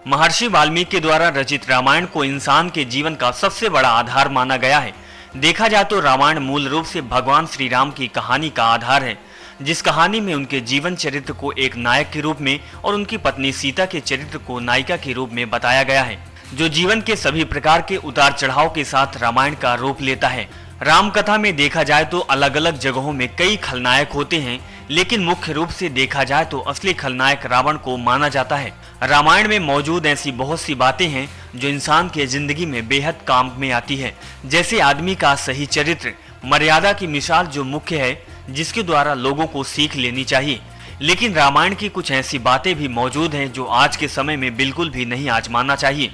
महर्षि वाल्मीकि द्वारा रचित रामायण को इंसान के जीवन का सबसे बड़ा आधार माना गया है। देखा जाए तो रामायण मूल रूप से भगवान श्री राम की कहानी का आधार है, जिस कहानी में उनके जीवन चरित्र को एक नायक के रूप में और उनकी पत्नी सीता के चरित्र को नायिका के रूप में बताया गया है, जो जीवन के सभी प्रकार के उतार चढ़ाव के साथ रामायण का रूप लेता है। राम कथा में देखा जाए तो अलग अलग जगहों में कई खलनायक होते हैं, लेकिन मुख्य रूप से देखा जाए तो असली खलनायक रावण को माना जाता है। रामायण में मौजूद ऐसी बहुत सी बातें हैं जो इंसान के जिंदगी में बेहद काम में आती है, जैसे आदमी का सही चरित्र, मर्यादा की मिसाल जो मुख्य है, जिसके द्वारा लोगों को सीख लेनी चाहिए। लेकिन रामायण की कुछ ऐसी बातें भी मौजूद हैं जो आज के समय में बिल्कुल भी नहीं आजमाना चाहिए।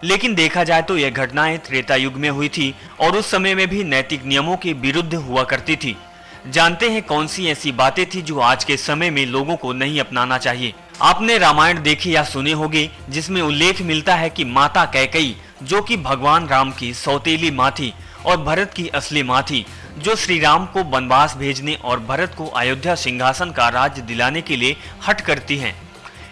लेकिन देखा जाए तो यह घटनाएं त्रेता युग में हुई थी और उस समय में भी नैतिक नियमों के विरुद्ध हुआ करती थी। जानते हैं कौन सी ऐसी बातें थी जो आज के समय में लोगों को नहीं अपनाना चाहिए। आपने रामायण देखी या सुने होंगे, जिसमें उल्लेख मिलता है कि माता कैकेयी, जो कि भगवान राम की सौतेली माँ थी और भरत की असली माँ थी, जो श्री राम को वनवास भेजने और भरत को अयोध्या सिंहासन का राज्य दिलाने के लिए हट करती हैं।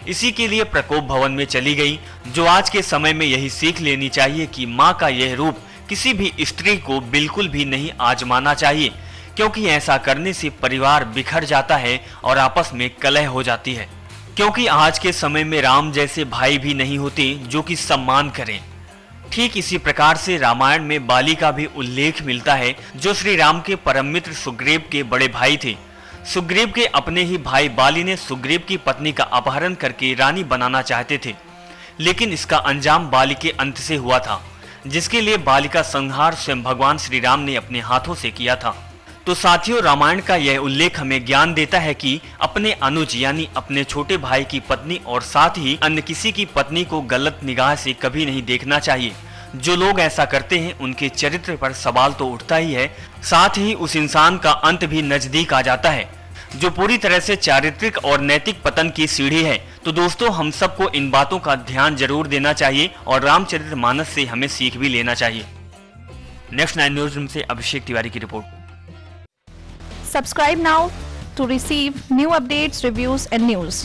इसी के लिए प्रकोप भवन में चली गई, जो आज के समय में यही सीख लेनी चाहिए कि माँ का यह रूप किसी भी स्त्री को बिल्कुल भी नहीं आजमाना चाहिए, क्योंकि ऐसा करने से परिवार बिखर जाता है और आपस में कलह हो जाती है। क्योंकि आज के समय में राम जैसे भाई भी नहीं होते जो कि सम्मान करें। ठीक इसी प्रकार से रामायण में बाली का भी उल्लेख मिलता है, जो श्री राम के परम मित्र सुग्रीव के बड़े भाई थे। सुग्रीव के अपने ही भाई बाली ने सुग्रीव की पत्नी का अपहरण करके रानी बनाना चाहते थे, लेकिन इसका अंजाम बाली के अंत से हुआ था, जिसके लिए बाली का संहार स्वयं भगवान श्री राम ने अपने हाथों से किया था। तो साथियों, रामायण का यह उल्लेख हमें ज्ञान देता है कि अपने अनुज यानी अपने छोटे भाई की पत्नी और साथ ही अन्य किसी की पत्नी को गलत निगाह से कभी नहीं देखना चाहिए। जो लोग ऐसा करते हैं उनके चरित्र पर सवाल तो उठता ही है, साथ ही उस इंसान का अंत भी नजदीक आ जाता है, जो पूरी तरह से चारित्रिक और नैतिक पतन की सीढ़ी है। तो दोस्तों, हम सबको इन बातों का ध्यान जरूर देना चाहिए और रामचरितमानस से हमें सीख भी लेना चाहिए। नेक्स्ट 9 न्यूज से अभिषेक तिवारी की report. Subscribe now to receive new updates, reviews and news.